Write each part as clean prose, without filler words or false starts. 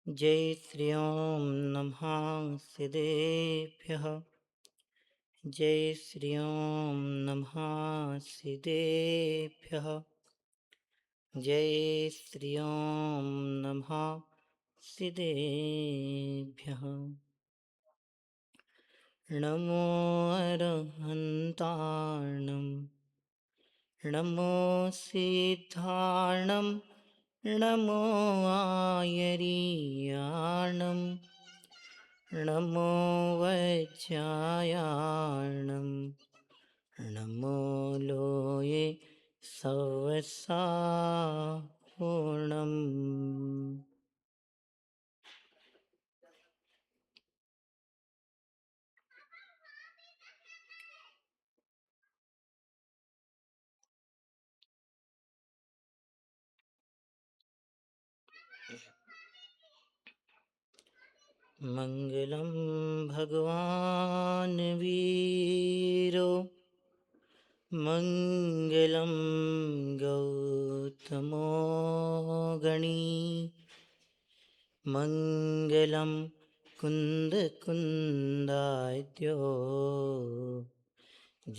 जय श्री ओम नमः सिद्धेभ्यः। जय श्री ओम नमः सिद्धेभ्यः। जय श्री ओम नमः सिद्धेभ्यः। नमो अरहन्ताणं नमो सिद्धाणं नमो आयर्याणं नमो वज्रायाणं नमो लोये सवसापूर्णम्। मङ्गलं भगवान् वीरो मङ्गलं गौतमो गणी मङ्गलं कुन्दकुन्दाद्यो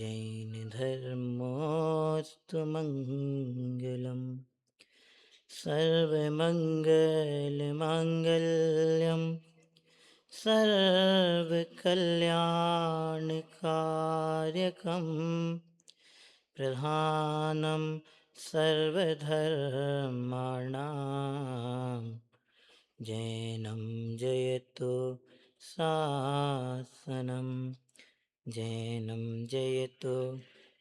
जैनधर्मोऽस्तु मङ्गलम्। सर्वमङ्गलमाङ्गल्यं सर्वकल्याणकारकं प्रधानं सर्वधर्माणां जैनं जयतु शासनं जैनं जयतु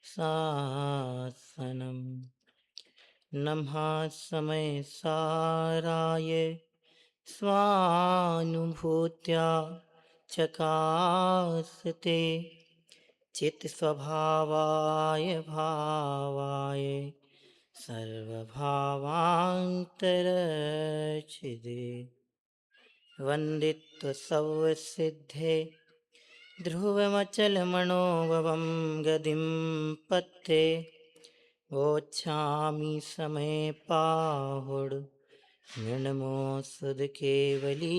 शासनम्। नमः समय साराय स्वानुभूत्या चकासते चित्स्वभावाय भावाय सर्वभावान्तरचिदे वन्दित्वसौसिद्धे ध्रुवमचलमनोभवं गतिं पत्ते वोच्छामि समय पाहुड निर्णमो केवली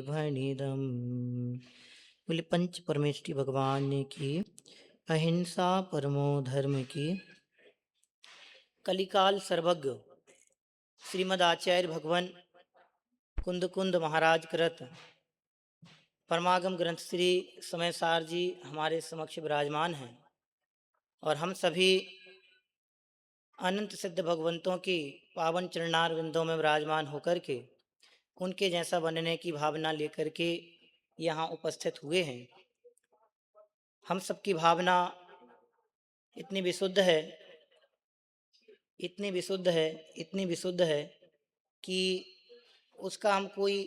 भणिदम। बोले पंच परमेष्टि भगवान की, अहिंसा परमो धर्म की, कलिकाल सर्वज्ञ श्रीमद आचार्य भगवान कुंद कुंद महाराज कृत परमागम ग्रंथ श्री समय सार जी हमारे समक्ष विराजमान हैं और हम सभी अनंत सिद्ध भगवंतों की पावन चरणार विंदों में विराजमान होकर के उनके जैसा बनने की भावना लेकर के यहाँ उपस्थित हुए हैं। हम सबकी भावना इतनी विशुद्ध है, इतनी विशुद्ध है, इतनी विशुद्ध है कि उसका हम कोई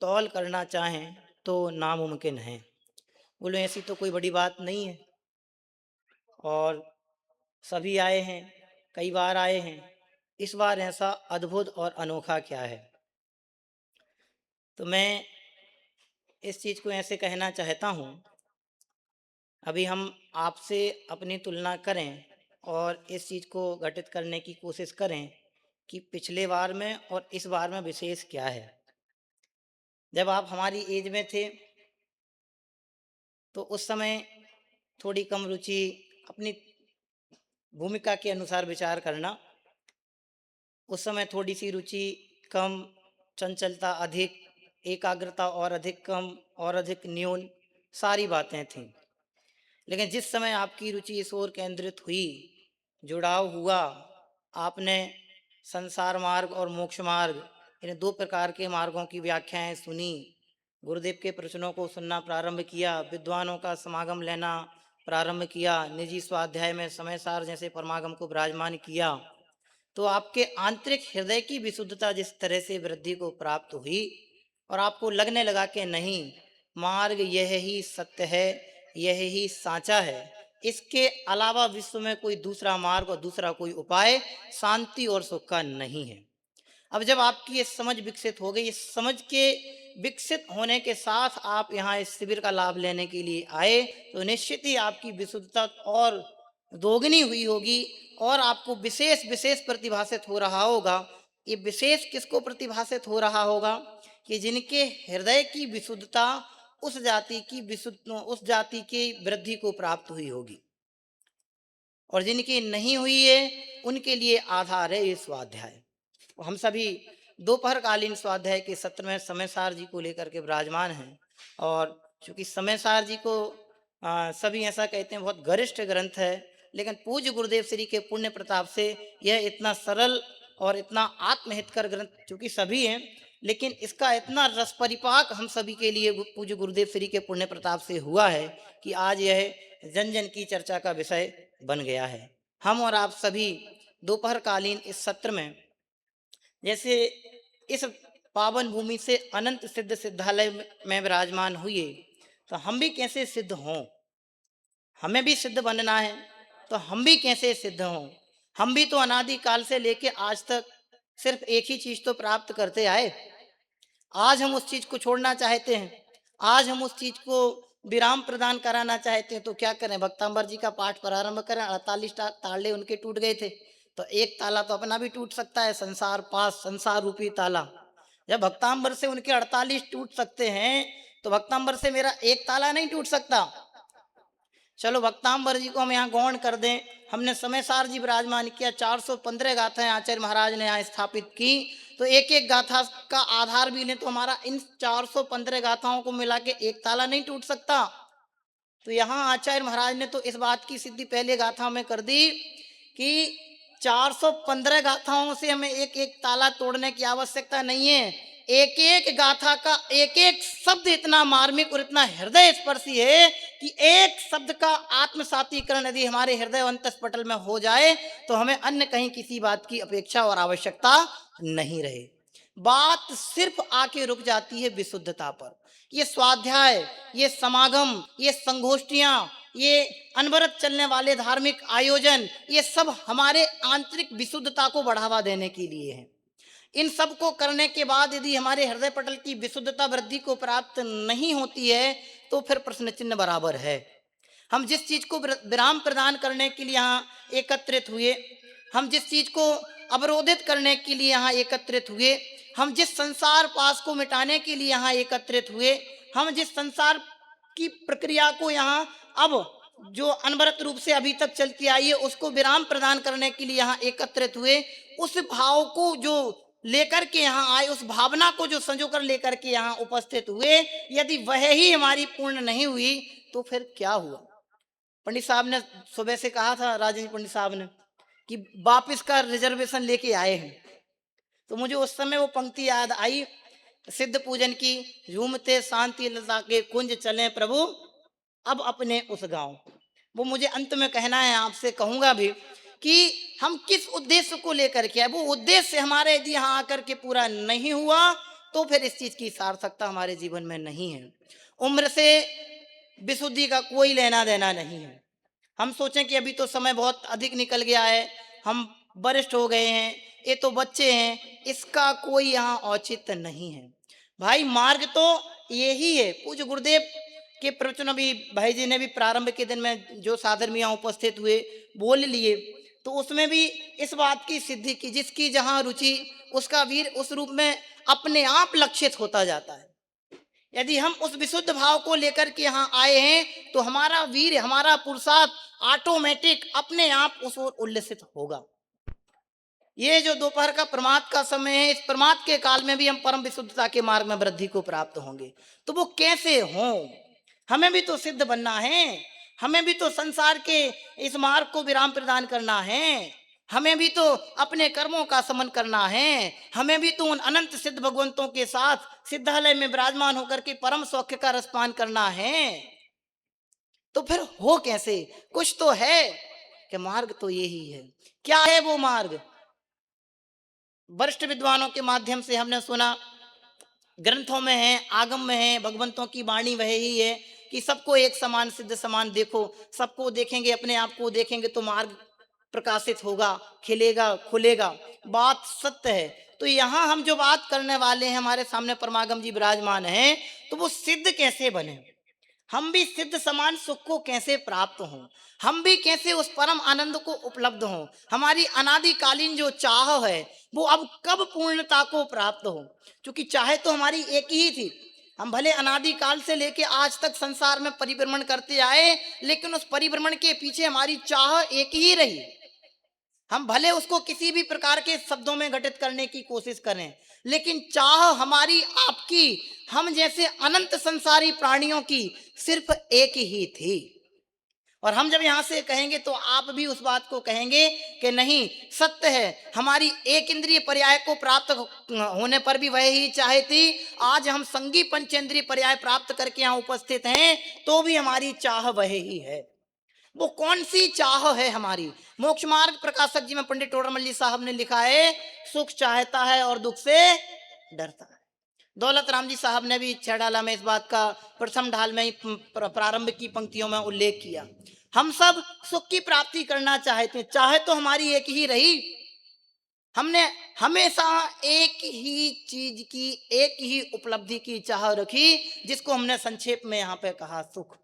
तौल करना चाहें तो नामुमकिन है। बोले ऐसी तो कोई बड़ी बात नहीं है और सभी आए हैं, कई बार आए हैं, इस बार ऐसा अद्भुत और अनोखा क्या है। तो मैं इस चीज़ को ऐसे कहना चाहता हूँ, अभी हम आपसे अपनी तुलना करें और इस चीज़ को घटित करने की कोशिश करें कि पिछले बार में और इस बार में विशेष क्या है। जब आप हमारी एज में थे तो उस समय थोड़ी कम रुचि, अपनी भूमिका के अनुसार विचार करना, उस समय थोड़ी सी रुचि कम, चंचलता अधिक, एकाग्रता और अधिक कम और अधिक न्यून, सारी बातें थीं। लेकिन जिस समय आपकी रुचि इस ओर केंद्रित हुई, जुड़ाव हुआ, आपने संसार मार्ग और मोक्ष मार्ग, इन दो प्रकार के मार्गों की व्याख्याएं सुनी, गुरुदेव के प्रवचनों को सुनना प्रारंभ किया, विद्वानों का समागम लेना प्रारंभ किया, निजी स्वाध्याय में समय सार जैसे परमागम को विराजमान किया, तो आपके आंतरिक हृदय की विशुद्धता जिस तरह से वृद्धि को प्राप्त हुई और आपको लगने लगा कि नहीं, मार्ग यह ही सत्य है, यह ही साचा है, इसके अलावा विश्व में कोई दूसरा मार्ग और दूसरा कोई उपाय शांति और सुख का नहीं है। अब जब आपकी ये समझ विकसित हो गई, इस समझ के विकसित होने के साथ आप यहाँ इस शिविर का लाभ लेने के लिए आए, तो निश्चित ही आपकी विशुद्धता और दोगुनी हुई होगी और आपको विशेष विशेष प्रतिभासित हो रहा होगा ये विशेष किसको प्रतिभाषित हो रहा होगा कि जिनके हृदय की विशुद्धता उस जाति की वृद्धि को प्राप्त हुई होगी, और जिनकी नहीं हुई है उनके लिए आधार है ये स्वाध्याय। हम सभी दोपहरकालीन स्वाध्याय के सत्र में समयसार जी को लेकर के विराजमान हैं, और चूंकि समयसार जी को सभी ऐसा कहते हैं बहुत गरिष्ठ ग्रंथ है, लेकिन पूज्य गुरुदेव श्री के पुण्य प्रताप से यह इतना सरल और इतना आत्महितकर ग्रंथ चूंकि सभी हैं, लेकिन इसका इतना रस परिपाक हम सभी के लिए पूज्य गुरुदेव श्री के पुण्य प्रताप से हुआ है कि आज यह जन जन की चर्चा का विषय बन गया है। हम और आप सभी दोपहरकालीन इस सत्र में जैसे इस पावन भूमि से अनंत सिद्ध सिद्धालय में विराजमान हुए, तो हम भी कैसे सिद्ध हों, हमें भी सिद्ध बनना है, तो हम भी कैसे सिद्ध हों। हम भी तो अनादि काल से लेके आज तक सिर्फ एक ही चीज तो प्राप्त करते आए। आज हम उस चीज को छोड़ना चाहते हैं, आज हम उस चीज को विराम प्रदान कराना चाहते हैं, तो क्या करें? भक्तांबर जी का पाठ प्रारंभ करें, 48 ताले उनके टूट गए थे, तो एक ताला तो अपना भी टूट सकता है, संसार पास, संसार रूपी ताला। जब भक्तांबर से उनके 48 टूट सकते हैं, तो भक्तांबर से मेरा एक ताला नहीं टूट सकता। चलो भक्तांबर जी को हम यहाँ गौण कर दें। हमने समयसार जी विराजमान किया, 415 गाथाएं आचार्य महाराज ने यहाँ स्थापित की, तो एक एक गाथा का आधार भी लें तो हमारा इन 415 गाथाओं को मिला के एक ताला नहीं टूट सकता। तो यहाँ आचार्य महाराज ने तो इस बात की सिद्धि पहले गाथा में कर दी कि 415 गाथाओं से हमें एक एक ताला तोड़ने की आवश्यकता नहीं है। एक एक गाथा का एक एक शब्द इतना मार्मिक और इतना हृदय स्पर्शी है कि एक शब्द का आत्मसातीकरण यदि हमारे हृदय अंतस्पटल में हो जाए तो हमें अन्य कहीं किसी बात की अपेक्षा और आवश्यकता नहीं रहे। बात सिर्फ आके रुक जाती है विशुद्धता पर। ये स्वाध्याय, ये समागम, ये संगोष्ठियां, ये अनवरत चलने वाले धार्मिक आयोजन, ये सब हमारे आंतरिक विशुद्धता को बढ़ावा देने के लिए है। इन सब को करने के बाद यदि हमारे हृदय पटल की विशुद्धता वृद्धि को प्राप्त नहीं होती है तो फिर प्रश्न चिन्ह बराबर है। हम जिस चीज को विराम प्रदान करने के लिए यहाँ एकत्रित हुए, हम जिस चीज को अवरोधित करने के लिए यहाँ एकत्रित हुए, हम जिस संसार पास को मिटाने के लिए यहाँ एकत्रित हुए, हम जिस संसार की प्रक्रिया को यहाँ अब जो अनवरत रूप से अभी तक चलती आई है उसको विराम प्रदान करने के लिए यहाँ एकत्रित हुए, उस भाव को जो लेकर के यहाँ आए, उस भावना को जो संजो कर लेकर के यहाँ उपस्थित हुए, यदि वह ही हमारी पूर्ण नहीं हुई तो फिर क्या हुआ? पंडित साहब ने सुबह से कहा था, राजेंद्र पंडित साहब ने, कि वापस का रिजर्वेशन लेके आए हैं, तो मुझे उस समय वो पंक्ति याद आई सिद्ध पूजन की, झूमते शांति लता के कुंज चले प्रभु अब अपने उस गांव। वो मुझे अंत में कहना है, आपसे कहूंगा भी कि हम किस उद्देश्य को लेकर के आए। वो उद्देश्य हमारे यदि यहाँ आकर के पूरा नहीं हुआ तो फिर इस चीज की सार्थकता हमारे जीवन में नहीं है। उम्र से विशुद्धि का कोई लेना देना नहीं है। हम सोचें कि अभी तो समय बहुत अधिक निकल गया है, हम वरिष्ठ हो गए हैं, ये तो बच्चे हैं, इसका कोई यहाँ औचित्य नहीं है। भाई मार्ग तो यही है। पूज्य गुरुदेव के प्रवचन अभी भाई जी ने भी प्रारंभ के दिन में जो साधर में यहाँ उपस्थित हुए बोल लिए, तो उसमें भी इस बात की सिद्धि की, जिसकी जहाँ रुचि उसका वीर उस रूप में अपने आप लक्षित होता जाता है। यदि हम उस विशुद्ध भाव को लेकर के यहाँ आए हैं तो हमारा वीर, हमारा पुरुषार्थ ऑटोमेटिक अपने आप उस ओर उल्लसित होगा। ये जो दोपहर का प्रमाद का समय है, इस प्रमाद के काल में भी हम परम विशुद्धता के मार्ग में वृद्धि को प्राप्त होंगे। तो वो कैसे हों? हमें भी तो सिद्ध बनना है, हमें भी तो संसार के इस मार्ग को विराम प्रदान करना है, हमें भी तो अपने कर्मों का समन करना है, हमें भी तो उन अनंत सिद्ध भगवंतों के साथ सिद्धालय में विराजमान होकर के परम सौख्य का रसपान करना है। तो फिर हो कैसे? कुछ तो है कि मार्ग तो यही है। क्या है वो मार्ग? वरिष्ठ विद्वानों के माध्यम से हमने सुना, ग्रंथों में है, आगम में है, भगवंतों की वाणी वह ही है कि सबको एक समान सिद्ध समान देखो। सबको देखेंगे, अपने आप को देखेंगे तो मार्ग प्रकाशित होगा, खिलेगा, खुलेगा। बात सत्य है। तो यहाँ हम जो बात करने वाले हैं, हमारे सामने परमागम जी विराजमान हैं, तो वो सिद्ध कैसे बने? हम भी सिद्ध समान सुख को कैसे प्राप्त हों, हम भी कैसे उस परम आनंद को उपलब्ध हों। हमारी अनादिकालीन जो चाह है वो अब कब पूर्णता को प्राप्त हो, क्योंकि चाहे तो हमारी एक ही थी। हम भले अनादिकाल से लेके आज तक संसार में परिभ्रमण करते आए, लेकिन उस परिभ्रमण के पीछे हमारी चाह एक ही रही। हम भले उसको किसी भी प्रकार के शब्दों में घटित करने की कोशिश करें, लेकिन चाह हमारी आपकी, हम जैसे अनंत संसारी प्राणियों की सिर्फ एक ही थी। और हम जब यहां से कहेंगे तो आप भी उस बात को कहेंगे कि नहीं, सत्य है, हमारी एक इंद्रिय पर्याय को प्राप्त होने पर भी वह ही चाहे थी। आज हम संगी पंचेंद्रिय पर्याय प्राप्त करके यहाँ उपस्थित हैं तो भी हमारी चाह वह ही है। वो कौन सी चाह है हमारी? मोक्ष मार्ग प्रकाशक जी में पंडित टोडरमल जी साहब ने लिखा है, सुख चाहता है और दुख से डरता है। दौलत राम जी साहब ने भी छह डाला में इस बात का प्रथम ढाल में ही प्रारंभ की पंक्तियों में उल्लेख किया। हम सब सुख की प्राप्ति करना चाहते हैं, चाहे तो हमारी एक ही रही। हमने हमेशा एक ही चीज की, एक ही उपलब्धि की चाह रखी, जिसको हमने संक्षेप में यहाँ पे कहा सुख।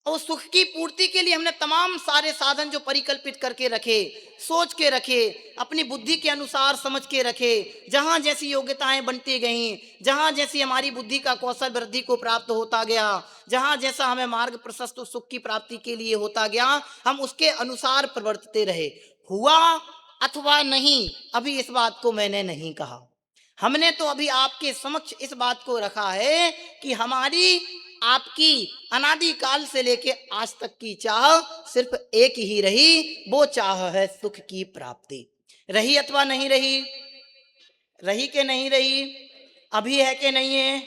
और सुख की पूर्ति के लिए हमने तमाम सारे साधन जो परिकल्पित करके रखे, सोच के रखे, अपनी बुद्धि के अनुसार समझ के रखे, जहां जैसी योग्यताएं बनती गईं, जहां जैसी हमारी बुद्धि का कौशल वृद्धि को प्राप्त होता गया, जहां जैसा हमें मार्ग प्रशस्त सुख की प्राप्ति के लिए होता गया, हम उसके अनुसार प्रवर्तते रहे। हुआ अथवा नहीं, अभी इस बात को मैंने नहीं कहा। हमने तो अभी आपके समक्ष इस बात को रखा है कि हमारी आपकी अनादिकाल से लेके आज तक की चाह सिर्फ एक ही रही, वो चाह है सुख की प्राप्ति। रही अथवा नहीं रही? रही के नहीं रही? अभी है कि नहीं है?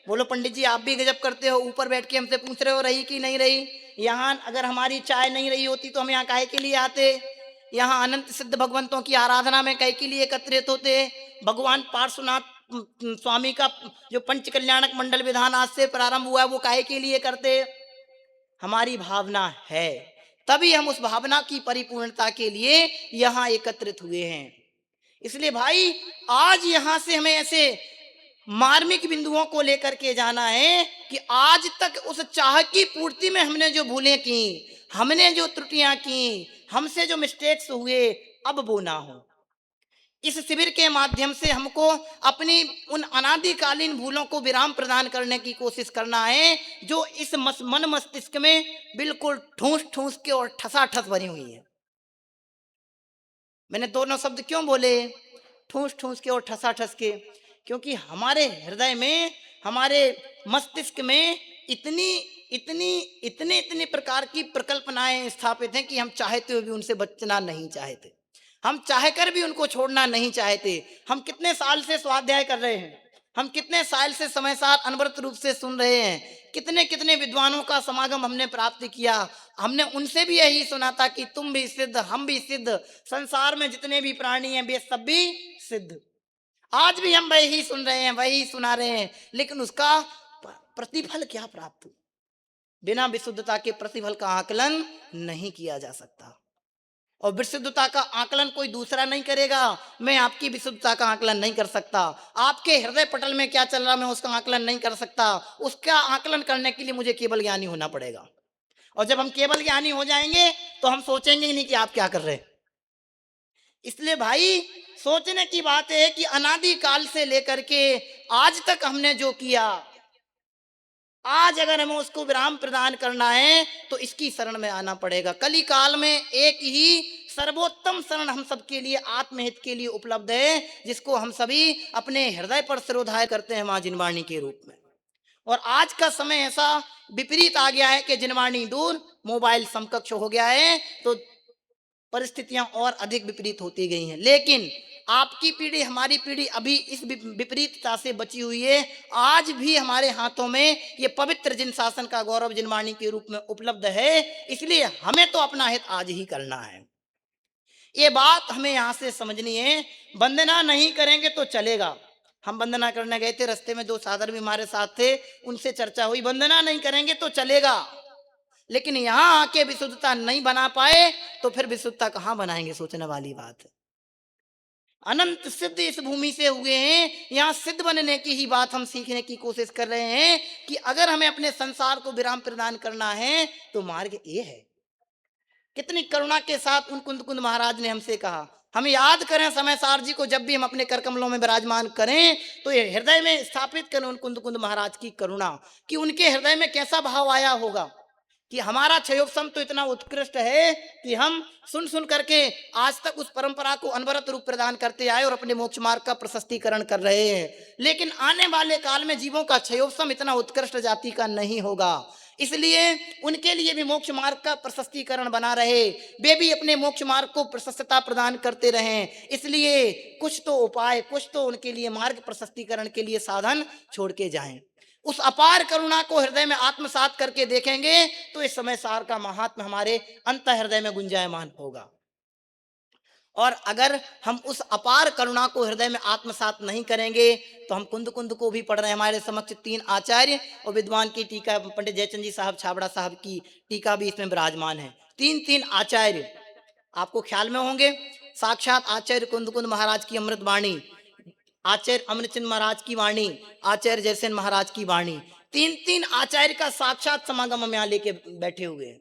बोलो पंडित जी, आप भी गजब करते हो, ऊपर बैठ के हमसे पूछ रहे हो रही कि नहीं रही। यहाँ अगर हमारी चाय नहीं रही होती तो हम यहाँ काहे के लिए आते? यहाँ अनंत सिद्ध भगवंतों की आराधना में काहे के लिए एकत्रित होते? भगवान पार्श्वनाथ स्वामी का जो पंच कल्याणक मंडल विधान आज से प्रारंभ हुआ है वो काहे के लिए करते? हमारी भावना है, तभी हम उस भावना की परिपूर्णता के लिए यहाँ एकत्रित हुए हैं। इसलिए भाई, आज यहां से हमें ऐसे मार्मिक बिंदुओं को लेकर के जाना है कि आज तक उस चाह की पूर्ति में हमने जो भूलें की, हमने जो त्रुटियां की, हमसे जो मिस्टेक्स हुए, अब वो ना हो। इस शिविर के माध्यम से हमको अपनी उन अनादिकालीन भूलों को विराम प्रदान करने की कोशिश करना है, जो इस मन मस्तिष्क में बिल्कुल ठूस ठूस के और ठसाठस भरी हुई है। मैंने दोनों शब्द क्यों बोले, ठूस ठूस के और ठसाठस के? क्योंकि हमारे हृदय में, हमारे मस्तिष्क में इतनी इतनी इतने इतने प्रकार की प्रकल्पनाएं स्थापित हैं कि हम चाहते हुए भी उनसे बचना नहीं चाहते, हम चाहकर भी उनको छोड़ना नहीं चाहते। हम कितने साल से स्वाध्याय कर रहे हैं, हम कितने साल से समय साथ अनवरत रूप से सुन रहे हैं, कितने कितने विद्वानों का समागम हमने प्राप्त किया। हमने उनसे भी यही सुना था कि तुम भी सिद्ध, हम भी सिद्ध, संसार में जितने भी प्राणी हैं वे सब भी सिद्ध। आज भी हम वही सुन रहे हैं, वही सुना रहे हैं, लेकिन उसका प्रतिफल क्या प्राप्त हुआ? बिना विशुद्धता के प्रतिफल का आकलन नहीं किया जा सकता, और विशुद्धता का आकलन कोई दूसरा नहीं करेगा। मैं आपकी विशुद्धता का आकलन नहीं कर सकता, आपके हृदय पटल में क्या चल रहा मैं उसका आकलन नहीं कर सकता। उसका आकलन करने के लिए मुझे केवल ज्ञानी होना पड़ेगा, और जब हम केवल ज्ञानी हो जाएंगे तो हम सोचेंगे नहीं कि आप क्या कर रहे हैं। इसलिए भाई, सोचने की बात है कि अनादिकाल से लेकर के आज तक हमने जो किया, आज अगर हमें उसको विराम प्रदान करना है तो इसकी शरण में आना पड़ेगा। कली काल में एक ही सर्वोत्तम शरण हम सबके लिए आत्महित के लिए उपलब्ध है, जिसको हम सभी अपने हृदय पर सिरोधार्य करते हैं मां जिनवाणी के रूप में। और आज का समय ऐसा विपरीत आ गया है कि जिनवाणी दूर, मोबाइल समकक्ष हो गया है, तो परिस्थितियां और अधिक विपरीत होती गई हैं। लेकिन आपकी पीढ़ी, हमारी पीढ़ी अभी इस विपरीतता से बची हुई है। आज भी हमारे हाथों में ये पवित्र जिन शासन का गौरव जिनवाणी के रूप में उपलब्ध है, इसलिए हमें तो अपना हित आज ही करना है। ये बात हमें यहाँ से समझनी है। वंदना नहीं करेंगे तो चलेगा। हम वंदना करने गए थे, रास्ते में दो साधर भी हमारे साथ थे, उनसे चर्चा हुई, वंदना नहीं करेंगे तो चलेगा, लेकिन यहाँ आके विशुद्धता नहीं बना पाए तो फिर विशुद्धता कहाँ बनाएंगे, सोचने वाली बात है। अनंत सिद्ध इस भूमि से हुए हैं। यहाँ सिद्ध बनने की ही बात हम सीखने की कोशिश कर रहे हैं कि अगर हमें अपने संसार को विराम प्रदान करना है तो मार्ग ये है। कितनी करुणा के साथ उन कुंद कुंद महाराज ने हमसे कहा। हम याद करें समय सार जी को, जब भी हम अपने कर कमलों में विराजमान करें तो ये हृदय में स्थापित करें उन कुंद कुंद महाराज की करुणा, कि उनके हृदय में कैसा भाव आया होगा कि हमारा क्षयोपशम तो इतना उत्कृष्ट है कि हम सुन सुन करके आज तक उस परंपरा को अनवरत रूप प्रदान करते आए और अपने मोक्ष मार्ग का प्रशस्तीकरण कर रहे हैं। लेकिन आने वाले काल में जीवों का क्षयोपशम इतना उत्कृष्ट जाति का नहीं होगा, इसलिए उनके लिए भी मोक्ष मार्ग का प्रशस्तीकरण बना रहे, वे भी अपने मोक्ष मार्ग को प्रशस्तता प्रदान करते रहें। इसलिए कुछ तो उपाय, कुछ तो उनके लिए मार्ग प्रशस्तीकरण के लिए साधन छोड़ के जाएं। उस अपार करुणा को हृदय में आत्मसात करके देखेंगे तो इस समय सार का महात्मा हमारे अंत हृदय में गुंजायमान होगा। और अगर हम उस अपार करुणा को हृदय में आत्मसात नहीं करेंगे तो हम कुंद कुंद को भी पढ़ रहे हैं। हमारे समक्ष 3 आचार्य और विद्वान की टीका, पंडित जयचंद जी साहब छाबड़ा साहब की टीका भी इसमें विराजमान है। 3 आचार्य आपको ख्याल में होंगे। साक्षात आचार्य कुंद कुंद महाराज की अमृत वाणी, आचार्य अमरचंद महाराज की वाणी, आचार्य जयसेन महाराज की वाणी, 3 आचार्य का साक्षात समागम हम यहाँ लेके बैठे हुए हैं।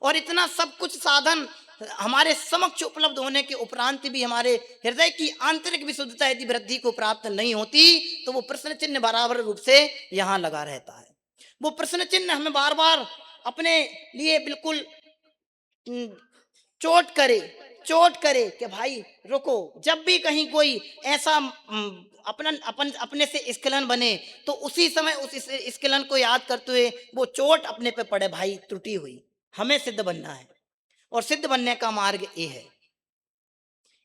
और इतना सब कुछ साधन हमारे समक्ष उपलब्ध होने के उपरांत भी हमारे हृदय की आंतरिक विशुद्धता यदि वृद्धि को प्राप्त नहीं होती तो वो प्रश्न चिन्ह बराबर रूप से यहाँ लगा रहता है। वो प्रश्न चिन्ह हमें बार बार अपने लिए बिल्कुल चोट करे कि भाई रुको। जब भी कहीं कोई ऐसा अपने से स्खलन बने तो उसी समय उस स्खलन को याद करते हुए वो चोट अपने पे पड़े, भाई त्रुटि हुई, हमें सिद्ध बनना है और सिद्ध बनने का मार्ग ये है।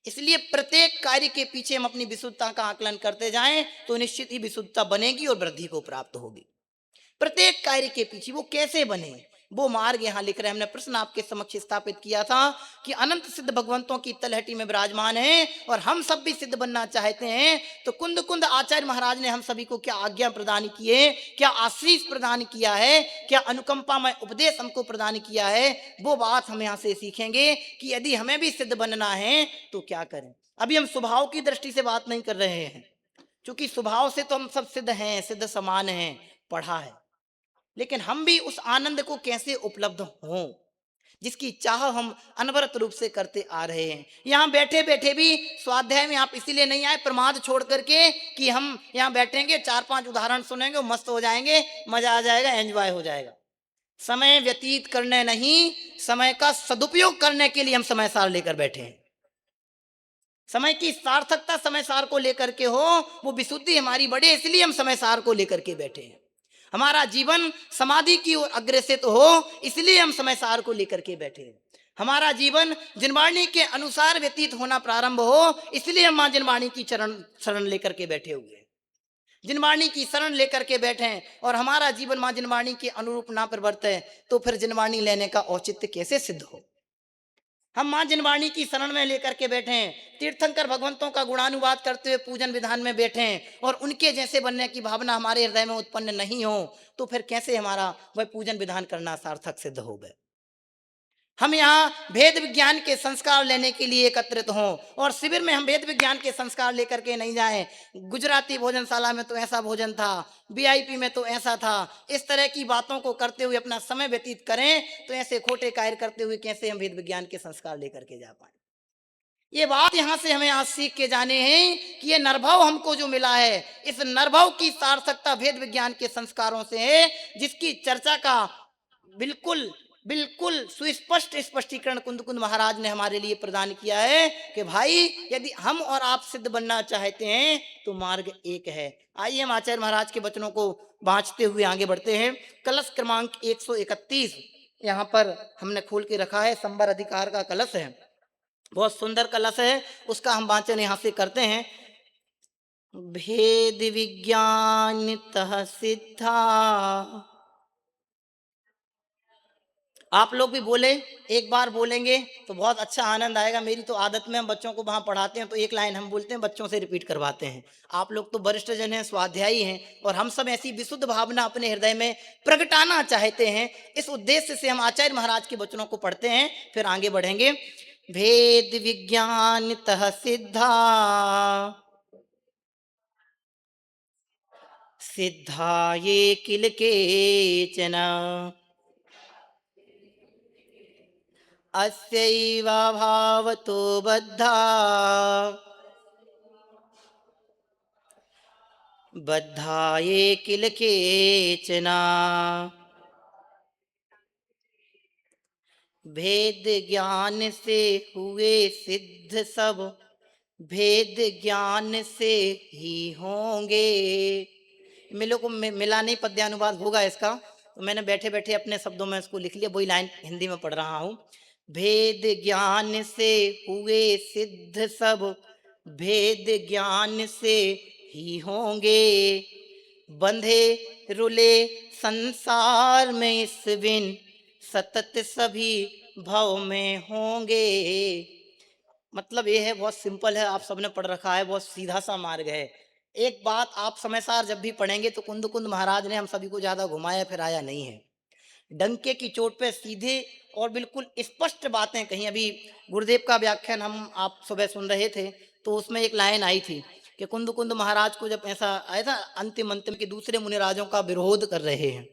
इसलिए प्रत्येक कार्य के पीछे हम अपनी विशुद्धता का आकलन करते जाएं तो निश्चित ही विशुद्धता बनेगी और वृद्धि को प्राप्त होगी। प्रत्येक कार्य के पीछे वो कैसे बने, वो मार्ग यहाँ लिख रहे हैं। हमने प्रश्न आपके समक्ष स्थापित किया था कि अनंत सिद्ध भगवंतों की तलहटी में विराजमान है और हम सब भी सिद्ध बनना चाहते हैं, तो कुंद कुंद आचार्य महाराज ने हम सभी को क्या आज्ञा प्रदान की है, क्या आशीष प्रदान किया है, क्या अनुकंपा में उपदेश हमको प्रदान किया है, वो बात हम यहाँ से सीखेंगे कि यदि हमें भी सिद्ध बनना है तो क्या करें। अभी हम स्वभाव की दृष्टि से बात नहीं कर रहे हैं, क्योंकि स्वभाव से तो हम सब सिद्ध हैं, सिद्ध समान हैं, पढ़ा है, लेकिन हम भी उस आनंद को कैसे उपलब्ध हों जिसकी चाह हम अनवरत रूप से करते आ रहे हैं। यहाँ बैठे बैठे भी स्वाध्याय में आप इसीलिए नहीं आए प्रमाद छोड़ करके कि हम यहाँ बैठेंगे 4-5 उदाहरण सुनेंगे, मस्त हो जाएंगे, मजा आ जाएगा, एंजॉय हो जाएगा। समय व्यतीत करने नहीं, समय का सदुपयोग करने के लिए हम समय सार लेकर बैठे हैं। समय की सार्थकता समय सार को लेकर के हो, वो विशुद्धि हमारी बढ़े, इसलिए हम समय सार को लेकर के बैठे हैं। हमारा जीवन समाधि की ओर अग्रसित हो, इसलिए हम समय सार को लेकर के बैठे हैं। हमारा जीवन जिनवाणी के अनुसार व्यतीत होना प्रारंभ हो, इसलिए हम मां जिनवाणी की शरण लेकर के बैठे हुए हैं। जिनवाणी की शरण लेकर के बैठे हैं और हमारा जीवन मां जिनवाणी के अनुरूप ना प्रवर्ते तो फिर जिनवाणी लेने का औचित्य कैसे सिद्ध हो। हम मां जिनवाणी की शरण में लेकर के बैठे हैं, तीर्थंकर भगवंतों का गुणानुवाद करते हुए पूजन विधान में बैठे हैं और उनके जैसे बनने की भावना हमारे हृदय में उत्पन्न नहीं हो तो फिर कैसे हमारा वह पूजन विधान करना सार्थक सिद्ध होगा। हम यहाँ भेद विज्ञान के संस्कार लेने के लिए एकत्रित हों और शिविर में हम भेद विज्ञान के संस्कार लेकर के नहीं जाएं। गुजराती भोजनशाला में तो ऐसा भोजन था, वीआईपी में तो ऐसा था, इस तरह की बातों को करते हुए अपना समय व्यतीत करें तो ऐसे खोटे कार्य करते हुए कैसे हम भेद विज्ञान के संस्कार लेकर के जा पाए। ये बात यहाँ से हमें आज सीख के जाने हैं कि ये नरभव हमको जो मिला है, इस नरभव की सार्थकता भेद विज्ञान के संस्कारों से है, जिसकी चर्चा का बिल्कुल बिल्कुल सुस्पष्ट स्पष्टीकरण कुंद कुंद महाराज ने हमारे लिए प्रदान किया है कि भाई यदि हम और आप सिद्ध बनना चाहते हैं तो मार्ग एक है। आइए हम आचार्य महाराज के वचनों को बाँचते हुए आगे बढ़ते हैं। कलश क्रमांक 131 यहाँ पर हमने खोल के रखा है, संबर अधिकार का कलश है, बहुत सुंदर कलश है, उसका हम वाचन यहाँ से करते हैं। भेद विज्ञान तह सिद्धा, आप लोग भी बोले, एक बार बोलेंगे तो बहुत अच्छा आनंद आएगा। मेरी तो आदत में, हम बच्चों को वहाँ पढ़ाते हैं तो एक लाइन हम बोलते हैं, बच्चों से रिपीट करवाते हैं। आप लोग तो वरिष्ठ जन हैं, स्वाध्यायी हैं और हम सब ऐसी विशुद्ध भावना अपने हृदय में प्रगटाना चाहते हैं। इस उद्देश्य से हम आचार्य महाराज के वचनों को पढ़ते हैं, फिर आगे बढ़ेंगे। भेद विज्ञानतः सिद्धा, सिद्धा ये किल केचन, अस्यैवाभावतो बद्धा, बद्धा ये किल केचन। भेद ज्ञान से हुए सिद्ध सब, भेद ज्ञान से ही होंगे। मिलो को मिला नहीं पद्यानुवाद होगा इसका, तो मैंने बैठे बैठे अपने शब्दों में इसको लिख लिया, वही लाइन हिंदी में पढ़ रहा हूँ। भेद ज्ञान से हुए सिद्ध सब, भेद ज्ञान से ही होंगे, बंधे रुले संसार में इस बिन, सतत सभी भव में होंगे। मतलब ये है, बहुत सिंपल है, आप सबने पढ़ रखा है, बहुत सीधा सा मार्ग है। एक बात आप समय सार जब भी पढ़ेंगे तो कुंद कुंद महाराज ने हम सभी को ज्यादा घुमाया फिराया नहीं है, डंके की चोट पे सीधे और बिल्कुल स्पष्ट बातें कही। अभी गुरुदेव का व्याख्यान हम आप सुबह सुन रहे थे, तो उसमें एक लाइन आई थी कि कुंद कुंद महाराज को जब ऐसा आया था अंतिम अंतिम के दूसरे मुनिराजों का विरोध कर रहे हैं,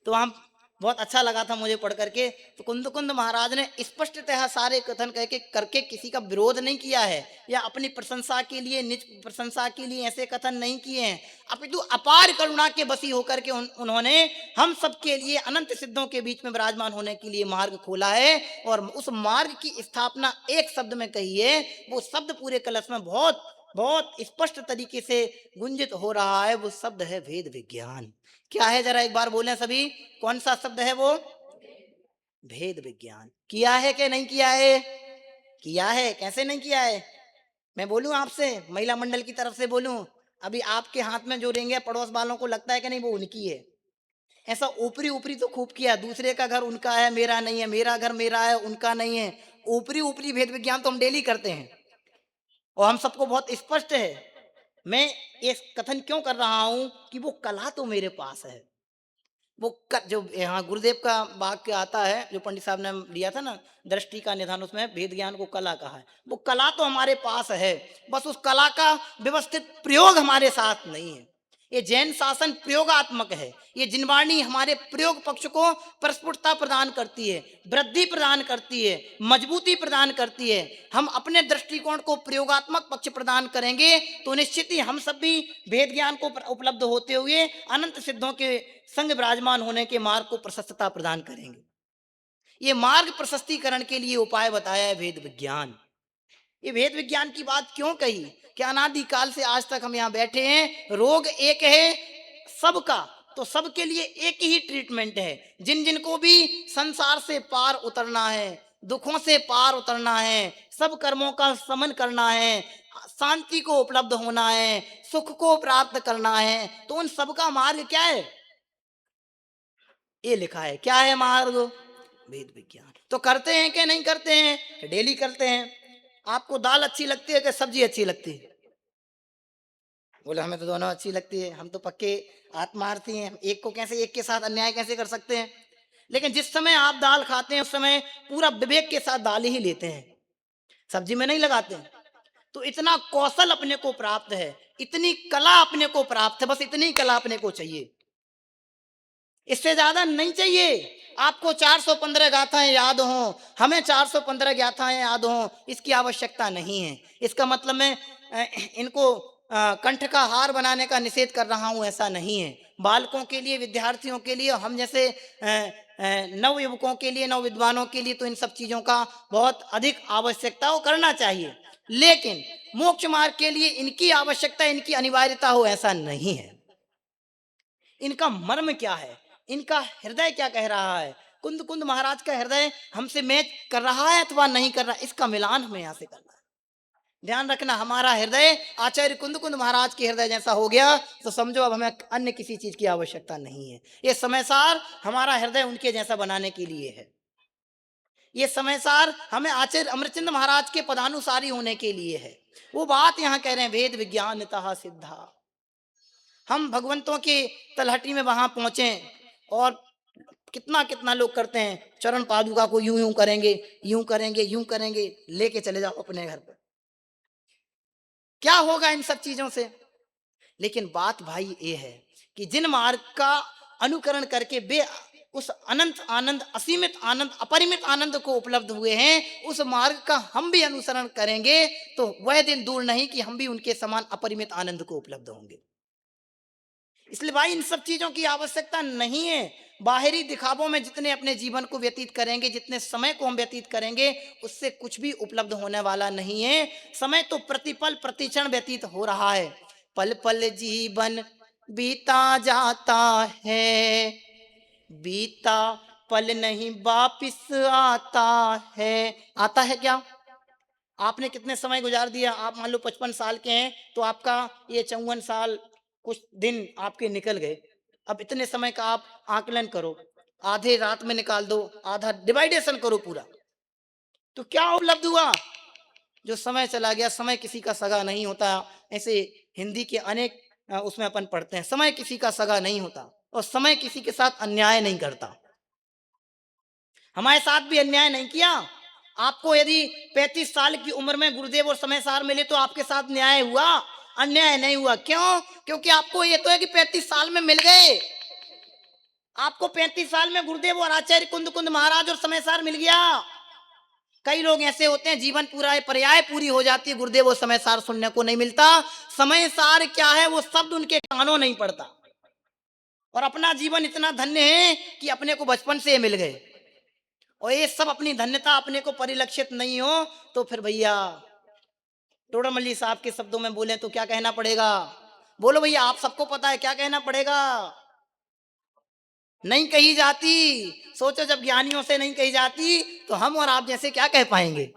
तो हम बहुत अच्छा लगा था मुझे पढ़ करके। तो कुंद कुंद महाराज ने स्पष्टतः सारे कथन कह के करके किसी का विरोध नहीं किया है, या अपनी प्रशंसा के लिए निज प्रशंसा के लिए ऐसे कथन नहीं किए हैं, अपितु अपार करुणा के बसी होकर के उन्होंने हम सबके लिए अनंत सिद्धों के बीच में विराजमान होने के लिए मार्ग खोला है। और उस मार्ग की स्थापना एक शब्द में कही है, वो शब्द पूरे कलश में बहुत बहुत स्पष्ट तरीके से गुंजित हो रहा है, वो शब्द है भेद विज्ञान। क्या है जरा एक बार बोलें सभी, कौन सा शब्द है वो? भेद विज्ञान। किया है कि नहीं किया है? किया है, कैसे नहीं किया है? मैं बोलूं आपसे, महिला मंडल की तरफ से बोलूं, अभी आपके हाथ में जो रिंग है पड़ोस वालों को लगता है कि नहीं वो उनकी है। ऐसा ऊपरी ऊपरी तो खूब किया, दूसरे का घर उनका है मेरा नहीं है, मेरा घर मेरा है उनका नहीं है। ऊपरी ऊपरी भेद विज्ञान तो हम डेली करते हैं, और हम सबको बहुत स्पष्ट है। मैं ये कथन क्यों कर रहा हूं कि वो कला तो मेरे पास है। वो जो यहाँ गुरुदेव का वाक्य आता है जो पंडित साहब ने लिया था ना, दृष्टि का निधान, उसमें भेद ज्ञान को कला कहा है। वो कला तो हमारे पास है, बस उस कला का व्यवस्थित प्रयोग हमारे साथ नहीं है। ये जैन शासन प्रयोगात्मक है, ये जिनवाणी हमारे प्रयोग पक्ष को प्रस्फुटता प्रदान करती है, वृद्धि प्रदान करती है, मजबूती प्रदान करती है। हम अपने दृष्टिकोण को प्रयोगात्मक पक्ष प्रदान करेंगे तो निश्चित ही हम सब भी भेद ज्ञान को उपलब्ध होते हुए अनंत सिद्धों के संग विराजमान होने के मार्ग को प्रशस्तता प्रदान करेंगे। ये मार्ग प्रशस्तीकरण के लिए उपाय बताया है भेद विज्ञान। ये भेद विज्ञान की बात क्यों कही कि अनादि काल से आज तक हम यहाँ बैठे हैं, रोग एक है सबका, तो सबके लिए एक ही ट्रीटमेंट है। जिन जिन को भी संसार से पार उतरना है, दुखों से पार उतरना है, सब कर्मों का समन करना है, शांति को उपलब्ध होना है, सुख को प्राप्त करना है, तो उन सबका मार्ग क्या है? ये लिखा है। क्या है मार्ग? वेद विज्ञान। तो करते हैं कि नहीं करते हैं? डेली करते हैं। आपको दाल अच्छी लगती है कि सब्जी अच्छी लगती है? बोले हमें तो दोनों अच्छी लगती है, हम तो पक्के आत्मार्थी हैं, एक को कैसे, एक के साथ अन्याय कैसे कर सकते हैं। लेकिन जिस समय आप दाल खाते हैं उस समय पूरा विवेक के साथ दाल ही लेते हैं, सब्जी में नहीं लगाते हैं। तो इतना कौशल अपने को प्राप्त है, इतनी कला अपने को प्राप्त है, बस इतनी कला अपने को चाहिए, इससे ज्यादा नहीं चाहिए। आपको 415 गाथाएं याद हों, हमें 415 गाथाएं याद हों, इसकी आवश्यकता नहीं है। इसका मतलब मैं इनको कंठ का हार बनाने का निषेध कर रहा हूं, ऐसा नहीं है। बालकों के लिए, विद्यार्थियों के लिए, हम जैसे नव युवकों के लिए, नव विद्वानों के लिए तो इन सब चीजों का बहुत अधिक आवश्यकता हो, करना चाहिए। लेकिन मोक्ष मार्ग के लिए इनकी आवश्यकता, इनकी अनिवार्यता हो, ऐसा नहीं है। इनका मर्म क्या है, इनका हृदय क्या कह रहा है, कुंद कुंद महाराज का हृदय हमसे मैच कर रहा है अथवा नहीं कर रहा, इसका मिलान हमें यहाँ से करना है। ध्यान रखना, हमारा हृदय आचार्य कुंद कुंद महाराज के हृदय जैसा हो गया तो समझो अब हमें अन्य किसी चीज की आवश्यकता नहीं है। ये समय सार हमारा हृदय उनके जैसा बनाने के लिए है। ये समय सार हमें आचार्य अमरचंद महाराज के पदानुसारी होने के लिए है। वो बात यहाँ कह रहे हैं, वेद विज्ञानतः सिद्धा। हम भगवंतों की तलहटी में वहां पहुंचे और कितना कितना लोग करते हैं, चरण पादुका को यूं यूं करेंगे, यूं करेंगे, यूं करेंगे, लेके चले जाओ अपने घर पे। क्या होगा इन सब चीजों से? लेकिन बात भाई ये है कि जिन मार्ग का अनुकरण करके वे उस अनंत आनंद, असीमित आनंद, अपरिमित आनंद को उपलब्ध हुए हैं, उस मार्ग का हम भी अनुसरण करेंगे तो वह दिन दूर नहीं कि हम भी उनके समान अपरिमित आनंद को उपलब्ध होंगे। इसलिए भाई इन सब चीजों की आवश्यकता नहीं है। बाहरी दिखावों में जितने अपने जीवन को व्यतीत करेंगे, जितने समय को हम व्यतीत करेंगे, उससे कुछ भी उपलब्ध होने वाला नहीं है। समय तो प्रतिपल प्रतिक्षण व्यतीत हो रहा है। पल पल जीवन बीता जाता है, बीता पल नहीं वापिस आता है। आता है क्या? आपने कितने समय गुजार दिया? आप मान लो 55 साल के हैं तो आपका ये 54 साल कुछ दिन आपके निकल गए। अब इतने समय का आप आकलन करो, आधे रात में निकाल दो, आधा डिवाइडेशन करो पूरा, तो क्या उपलब्ध हुआ? जो समय चला गया, समय किसी का सगा नहीं होता। ऐसे हिंदी के अनेक उसमें अपन पढ़ते हैं, समय किसी का सगा नहीं होता और समय किसी के साथ अन्याय नहीं करता। हमारे साथ भी अन्याय नहीं किया। आपको यदि 35 साल की उम्र में गुरुदेव और समय सार मिले तो आपके साथ न्याय हुआ, अन्याय नहीं हुआ। क्यों? क्योंकि आपको ये तो है कि 35 साल में मिल गए। आपको 35 साल में गुरुदेव और आचार्य कुंद कुंद महाराज और समय सार मिल गया। कई लोग ऐसे होते हैं जीवन पूरा है, पर्याय पूरी हो जाती है, गुरुदेव और समय सार सुनने को नहीं मिलता। समय सार क्या है वो शब्द उनके कानों नहीं पड़ता, और अपना जीवन इतना धन्य है कि अपने को बचपन से मिल गए, और ये सब अपनी धन्यता अपने को परिलक्षित नहीं हो तो फिर भैया टोडरमल्ली साहब के शब्दों में बोले तो क्या कहना पड़ेगा? बोलो भैया, आप सबको पता है क्या कहना पड़ेगा? नहीं कही जाती। सोचो जब ज्ञानियों से नहीं कही जाती तो हम और आप जैसे क्या कह पाएंगे?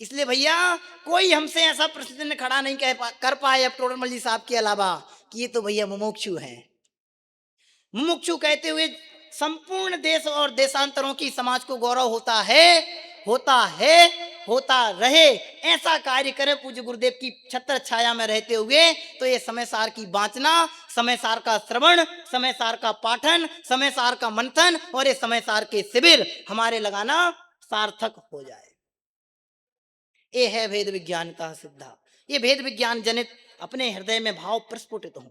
इसलिए भैया कोई हमसे ऐसा प्रश्न खड़ा नहीं कर पाए अब टोडरमल्ली साहब के अलावा कि ये तो भैया मुमुक्षु हैं। मुमुक्षु कहते हुए संपूर्ण देश और देशांतरों की समाज को गौरव होता है, होता है, होता रहे। ऐसा कार्य करे पूज्य गुरुदेव की छत्र छाया में रहते हुए तो ये समय सार की वाचना, समय सार का श्रवण, समय सार का पाठन, समय सार का मंथन और ये समय सार के शिविर हमारे लगाना सार्थक हो जाए। ये है भेद विज्ञानता सिद्धा। ये भेद विज्ञान जनित अपने हृदय में भाव प्रस्फुटित हो।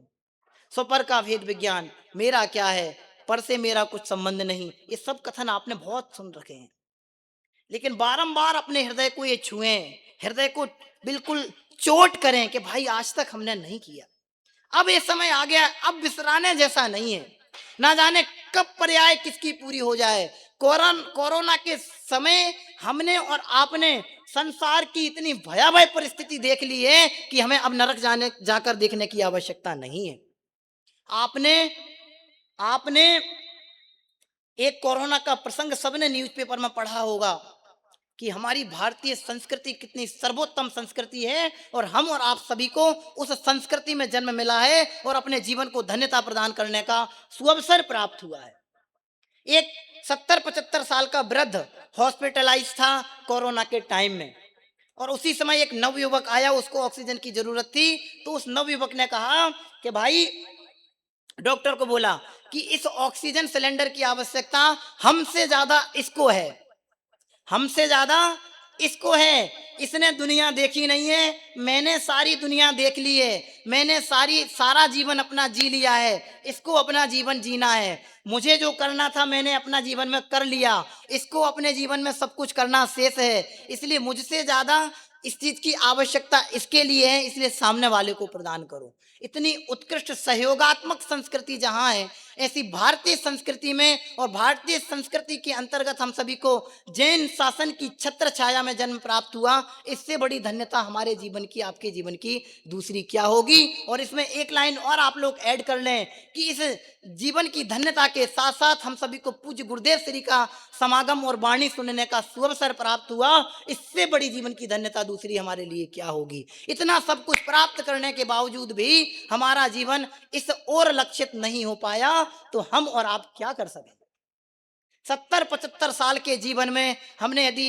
स्वपर का भेद विज्ञान, मेरा क्या है, पर से मेरा कुछ संबंध नहीं, ये सब कथन आपने बहुत सुन रखे हैं। लेकिन बारंबार अपने हृदय को ये छुएं, हृदय को बिल्कुल चोट करें कि भाई आज तक हमने नहीं किया, अब ये समय आ गया, अब विसराने जैसा नहीं है। ना जाने कब पर्याय किसकी पूरी हो जाए। कोरोना के समय हमने और आपने संसार की इतनी भयावह परिस्थिति देख ली है कि हमें अब नरक जाने जाकर देखने की आवश्यकता नहीं है। आपने आपने एक कोरोना का प्रसंग सबने न्यूज़पेपर में पढ़ा होगा कि हमारी भारतीय संस्कृति कितनी सर्वोत्तम संस्कृति है, और हम और आप सभी को उस संस्कृति में जन्म मिला है और अपने जीवन को धन्यता प्रदान करने का सुअवसर प्राप्त हुआ है। एक 70-75 साल का वृद्ध हॉस्पिटलाइज था कोरोना के टाइम में, और उसी समय एक नवयुवक आया, उसको ऑक्सीजन की जरूरत थी। तो उस नवयुवक ने कहा कि भाई, डॉक्टर को बोला कि इस ऑक्सीजन सिलेंडर की आवश्यकता हमसे ज्यादा इसको है, हमसे ज्यादा इसको है। इसने दुनिया देखी नहीं है, मैंने सारी दुनिया देख ली है, मैंने सारा जीवन अपना जी लिया है, इसको अपना जीवन जीना है। मुझे जो करना था मैंने अपना जीवन में कर लिया, इसको अपने जीवन में सब कुछ करना शेष है। इसलिए मुझसे ज्यादा इस चीज की आवश्यकता इसके लिए है, इसलिए सामने वाले को प्रदान करो। इतनी उत्कृष्ट सहयोगात्मक संस्कृति जहां है, ऐसी भारतीय संस्कृति में और भारतीय संस्कृति के अंतर्गत हम सभी को जैन शासन की छत्र छाया में जन्म प्राप्त हुआ। इससे बड़ी धन्यता हमारे जीवन की, आपके जीवन की दूसरी क्या होगी? और इसमें एक लाइन और आप लोग ऐड कर लें कि इस जीवन की धन्यता के साथ साथ हम सभी को पूज्य गुरुदेव श्री का समागम और वाणी सुनने का सुअवसर प्राप्त हुआ। इससे बड़ी जीवन की धन्यता दूसरी हमारे लिए क्या होगी? इतना सब कुछ प्राप्त करने के बावजूद भी हमारा जीवन इस ओर लक्षित नहीं हो पाया तो हम और आप क्या कर सकें? 70-75 साल के जीवन में हमने यदि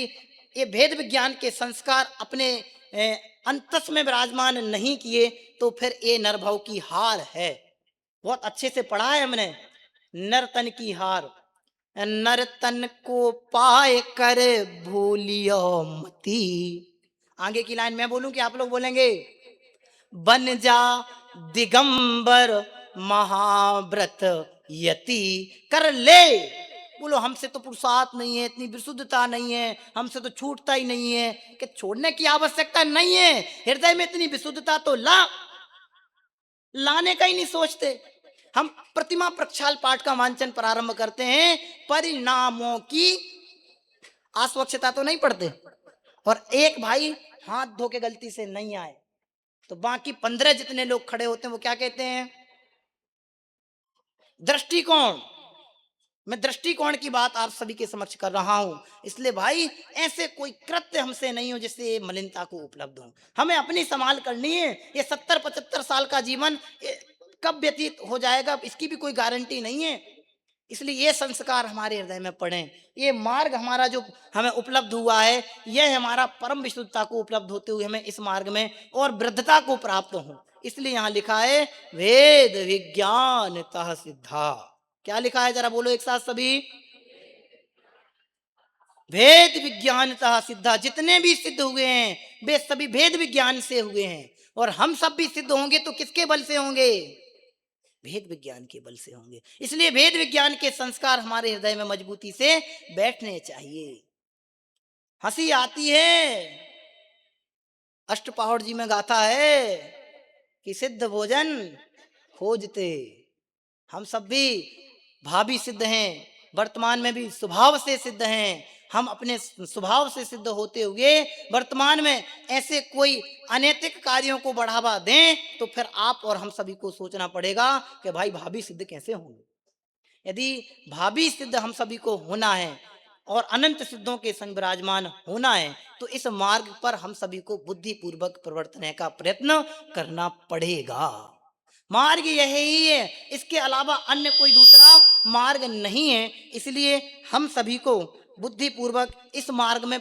ये भेद विज्ञान के संस्कार अपने अंतस में विराजमान नहीं किए तो फिर ये नरभव की हार है। बहुत अच्छे से पढ़ा है हमने, नर तन की हार। नर्तन को पाए कर भूलियो मती। आगे की लाइन मैं बोलूं कि आप लोग बोलेंगे? बन जा दिगंबर महाव्रत यति कर ले। बोलो हमसे तो पुरुषार्थ नहीं है, इतनी विशुद्धता नहीं है, हमसे तो छूटता ही नहीं है। कि छोड़ने की आवश्यकता नहीं है, हृदय में इतनी विशुद्धता तो लाने का ही नहीं सोचते। हम प्रतिमा प्रक्षाल पाठ का वांचन प्रारंभ करते हैं, परिणामों की अस्वच्छता तो नहीं पढ़ते। और एक भाई हाथ धो के गलती से नहीं आए तो बाकी 15 जितने लोग खड़े होते हैं वो क्या कहते हैं? दृष्टिकोण। मैं दृष्टिकोण की बात आप सभी के समक्ष कर रहा हूं। इसलिए भाई ऐसे कोई कृत्य हमसे नहीं हो जिससे मलिनता को उपलब्ध हो। हमें अपनी संभाल करनी है। ये 70-75 साल का जीवन कब व्यतीत हो जाएगा इसकी भी कोई गारंटी नहीं है। इसलिए ये संस्कार हमारे हृदय में पड़े। ये मार्ग हमारा जो हमें उपलब्ध हुआ है, यह हमारा परम विशुद्धता को उपलब्ध होते हुए हमें इस मार्ग में और वृद्धता को प्राप्त हो। इसलिए यहां लिखा है वेद विज्ञान तह सिद्धा। क्या लिखा है जरा बोलो एक साथ सभी? भेद विज्ञानतः सिद्धा। जितने भी सिद्ध हुए हैं वे सभी भेद विज्ञान से हुए हैं। और हम सब भी सिद्ध होंगे तो किसके बल से होंगे? भेद विज्ञान के बल से होंगे। इसलिए भेद विज्ञान के संस्कार हमारे हृदय में मजबूती से बैठने चाहिए। हंसी आती है, अष्टपहर जी में गाथा है कि सिद्ध भोजन खोजते। हम सब भी भावी सिद्ध हैं, वर्तमान में भी स्वभाव से सिद्ध हैं। हम अपने स्वभाव से सिद्ध होते हुए वर्तमान में ऐसे कोई अनैतिक कार्यों को बढ़ावा दें तो फिर आप और हम सभी को सोचना पड़ेगा कि भाई भावी सिद्ध कैसे होंगे। यदि भावी सिद्ध हम सभी को होना है और अनंत सिद्धों के संग विराजमान होना है तो इस मार्ग पर हम सभी को बुद्धि पूर्वक प्रवर्तने का प्रयत्न करना पड़ेगा। मार्ग यही है, इसके अलावा अन्य कोई दूसरा मार्ग नहीं है। इसलिए हम सभी को बुद्धि पूर्वक इस मार्ग में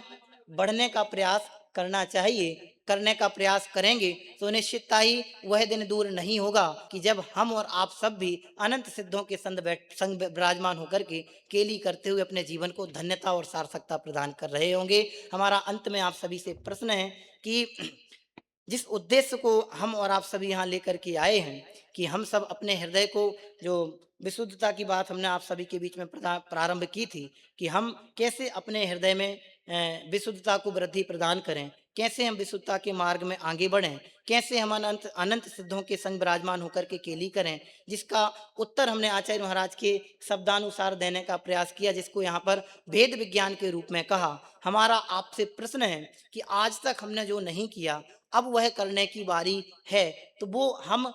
बढ़ने का प्रयास करना चाहिए। करने का प्रयास करेंगे तो निश्चितता ही वह दिन दूर नहीं होगा कि जब हम और आप सब भी अनंत सिद्धों के संग विराजमान होकर के केली करते हुए अपने जीवन को धन्यता और सार्थकता प्रदान कर रहे होंगे। हमारा अंत में आप सभी से प्रश्न है कि जिस उद्देश्य को हम और आप सभी यहाँ लेकर के आए हैं कि हम सब अपने हृदय को, जो विशुद्धता की बात हमने आप सभी के बीच में प्रारंभ की थी कि हम कैसे अपने हृदय में विशुद्धता को वृद्धि प्रदान करें, कैसे हम विशुद्धता के मार्ग में आगे बढ़ें, कैसे हम अनंत अनंत सिद्धों के संग विराजमान होकर के केली करें, जिसका उत्तर हमने आचार्य महाराज के शब्दानुसार देने का प्रयास किया, जिसको यहाँ पर भेद विज्ञान के रूप में कहा। हमारा आपसे प्रश्न है कि आज तक हमने जो नहीं किया अब वह करने की बारी है। तो वो हम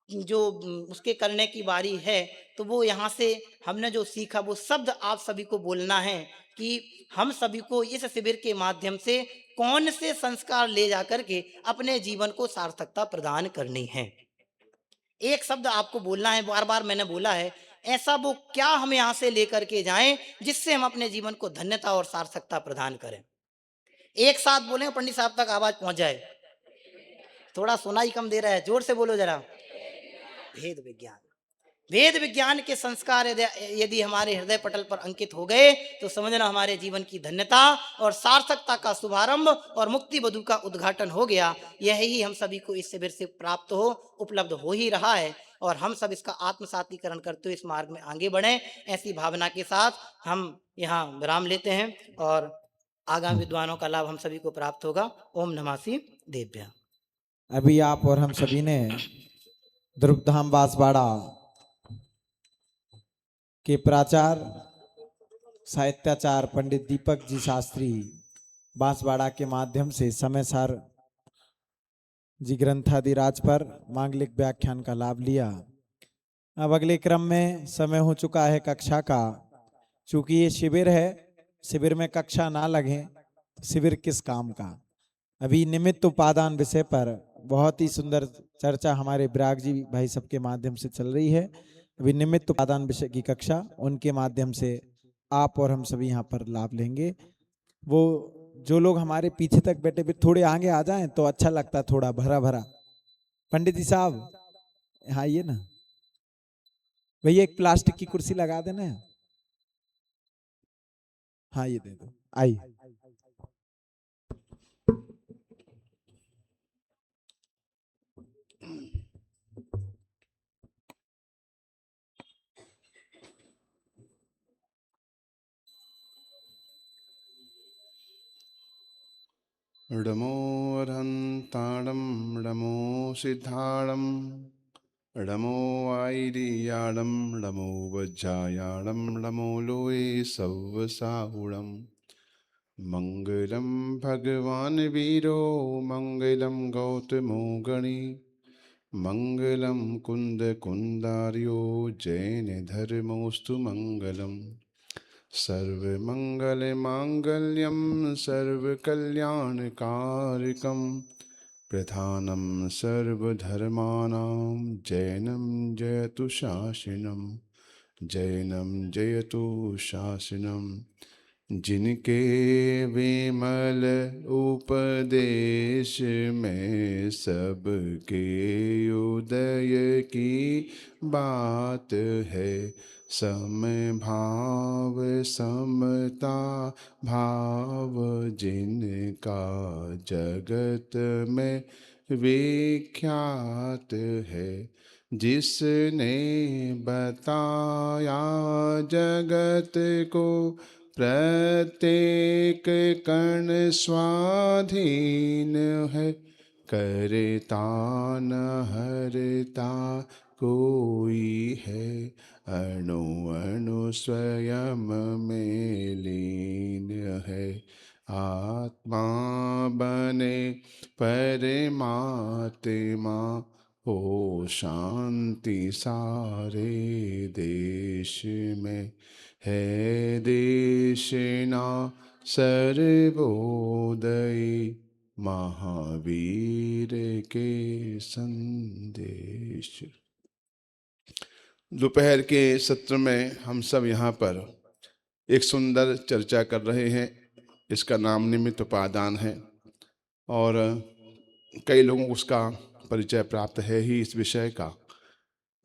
जो उसके करने की बारी है तो वो यहाँ से हमने जो सीखा वो शब्द आप सभी को बोलना है कि हम सभी को इस शिविर के माध्यम से कौन से संस्कार ले जाकर के अपने जीवन को सार्थकता प्रदान करनी है। एक शब्द आपको बोलना है, बार बार मैंने बोला है, ऐसा वो क्या हम यहाँ से लेकर के जाएं जिससे हम अपने जीवन को धन्यता और सार्थकता प्रदान करें। एक साथ बोले, पंडित साहब तक आवाज पहुंच जाए। थोड़ा सुनाई कम दे रहा है, जोर से बोलो जरा। भेद विज्ञान। वेद विज्ञान के संस्कार यदि हमारे हृदय पटल पर अंकित हो गए तो समझना हमारे जीवन की धन्यता और सार्थकता का शुभारंभ और मुक्ति बधु का उद्घाटन हो गया। यही हम सभी को इस शिविर से प्राप्त हो, उपलब्ध हो ही रहा है और हम सब इसका आत्मसातीकरण करते हुए इस मार्ग में आगे बढ़ें। ऐसी भावना के साथ हम यहाँ विराम लेते हैं और आगामी विद्वानों का लाभ हम सभी को प्राप्त होगा। ओम नमः देव्या। अभी आप और हम सभी ने ध्रुवधाम बांसवाड़ा के प्राचार्य साहित्याचार्य पंडित दीपक जी शास्त्री बांसवाड़ा के माध्यम से समय सार जी ग्रंथादिराज पर मांगलिक व्याख्यान का लाभ लिया। अब अगले क्रम में समय हो चुका है कक्षा का। चूंकि ये शिविर है, शिविर में कक्षा ना लगे, शिविर किस काम का। अभी निमित्त उपादान विषय पर बहुत ही सुंदर चर्चा हमारे विराग जी भाई सब के माध्यम से चल रही है। अभी निमित्त उपादान विषय की कक्षा उनके माध्यम से आप और हम सभी यहाँ पर लाभ लेंगे। वो जो लोग हमारे पीछे तक बैठे भी थोड़े आगे आ जाएं तो अच्छा लगता, थोड़ा भरा भरा। पंडित जी साहब हाँ ये ना भैया एक प्लास्टिक की कुर्सी लगा देना। हाँ ये दे दो, आई। डमो अरहन्ताणं डमो सिद्धाणं डमो आयर्याणं डमो वज्रायाणं डमो लोये सव्वसाहुणम् मङ्गलं भगवान् वीरो मङ्गलं गौतमो गणी मङ्गलं कुन्दकुन्दार्यो जैनधर्मोऽस्तु मङ्गलम् सर्वमङ्गलमाङ्गल्यं सर्वकल्याणकारकं प्रधानं सर्वधर्माणां जैनं जयतु शासनं जैनं जयतु शासनं जिनके विमल उपदेश में सबके उदय की बात है समभाव समता भाव जिनका जगत में विख्यात है जिसने बताया जगत को प्रत्येक कण स्वाधीन है करता न हरता कोई है अणु अणु स्वयं में लीन है आत्मा बने परमात्मा हो शांति सारे देश में है देशना सर्वोदय महावीर के संदेश। दोपहर के सत्र में हम सब यहाँ पर एक सुंदर चर्चा कर रहे हैं। इसका नाम निमित्त उपादान है और कई लोगों को उसका परिचय प्राप्त है ही इस विषय का।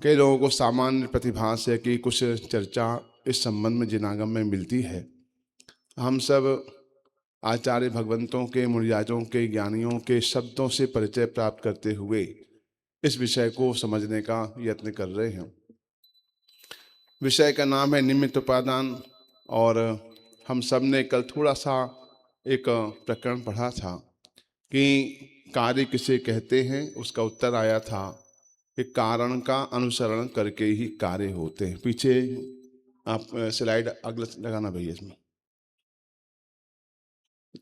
कई लोगों को सामान्य प्रतिभास है कि कुछ चर्चा इस संबंध में जिनागम में मिलती है। हम सब आचार्य भगवंतों के मुनिराजों के ज्ञानियों के शब्दों से परिचय प्राप्त करते हुए इस विषय को समझने का यत्न कर रहे हैं। विषय का नाम है निमित्त उपादान और हम सब ने कल थोड़ा सा एक प्रकरण पढ़ा था कि कार्य किसे कहते हैं। उसका उत्तर आया था कि कारण का अनुसरण करके ही कार्य होते हैं। पीछे आप स्लाइड अगला लगाना भैया इसमें।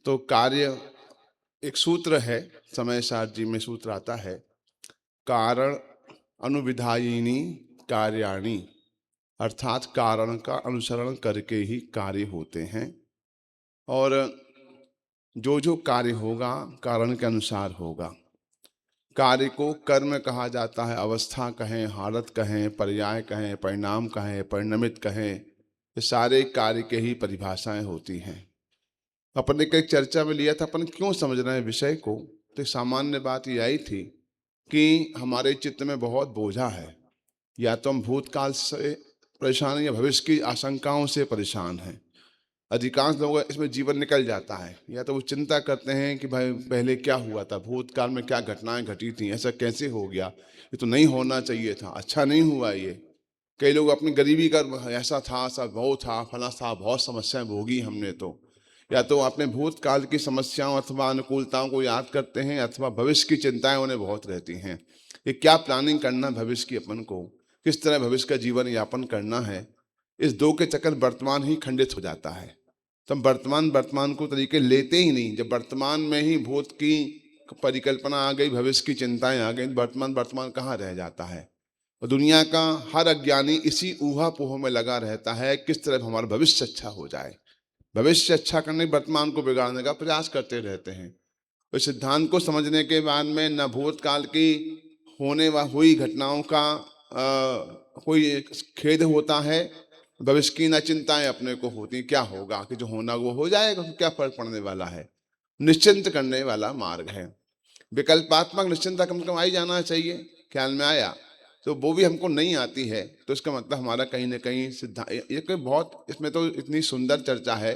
तो कार्य एक सूत्र है, समय सार जी में सूत्र आता है, कारण अनुविधायिनी कार्याणि, अर्थात कारण का अनुसरण करके ही कार्य होते हैं और जो जो कार्य होगा कारण के अनुसार होगा। कार्य को कर्म कहा जाता है, अवस्था कहें, हालत कहें, पर्याय कहें, परिणाम कहें, परिणमित कहें, ये सारे कार्य के ही परिभाषाएं होती हैं। अपन ने कई चर्चा में लिया था अपन क्यों समझ रहे हैं विषय को। तो सामान्य बात ये आई थी कि हमारे चित्त में बहुत बोझा है, या तो हम भूतकाल से परेशान हैं या भविष्य की आशंकाओं से परेशान हैं। अधिकांश लोग इसमें जीवन निकल जाता है, या तो वो चिंता करते हैं कि भाई पहले क्या हुआ था, भूतकाल में क्या घटनाएं घटी थी, ऐसा कैसे हो गया, ये तो नहीं होना चाहिए था, अच्छा नहीं हुआ ये। कई लोग अपनी गरीबी का ऐसा था, ऐसा वो था, फला था, बहुत समस्याएं भोगी हमने। तो या तो अपने भूतकाल की समस्याओं अथवा अनुकूलताओं को याद करते हैं अथवा भविष्य की चिंताएं उन्हें बहुत रहती हैं। ये क्या प्लानिंग करना भविष्य की, अपन को किस तरह भविष्य का जीवन यापन करना है, इस दो के चक्कर वर्तमान ही खंडित हो जाता है। तो हम वर्तमान को तरीके लेते ही नहीं। जब वर्तमान में ही भूत की परिकल्पना आ गई, भविष्य की चिंताएं आ गई, वर्तमान कहाँ रह जाता है। और दुनिया का हर अज्ञानी इसी ऊहापोह में लगा रहता है किस तरह हमारा भविष्य अच्छा हो जाए। भविष्य अच्छा करने, वर्तमान को बिगाड़ने का प्रयास करते रहते हैं। इस सिद्धांत को समझने के बाद में न भूतकाल की होने व हुई घटनाओं का कोई खेद होता है, भविष्य की न चिंताएं अपने को होती, क्या होगा कि जो होना वो हो जाएगा, क्या फर्क पड़ने वाला है। निश्चिंत करने वाला मार्ग है। विकल्पात्मक निश्चिंता कम कम आई जाना चाहिए, ख्याल में आया। तो वो भी हमको नहीं आती है, तो इसका मतलब हमारा कहीं ना कहीं सिद्धांत, ये कोई बहुत, इसमें तो इतनी सुंदर चर्चा है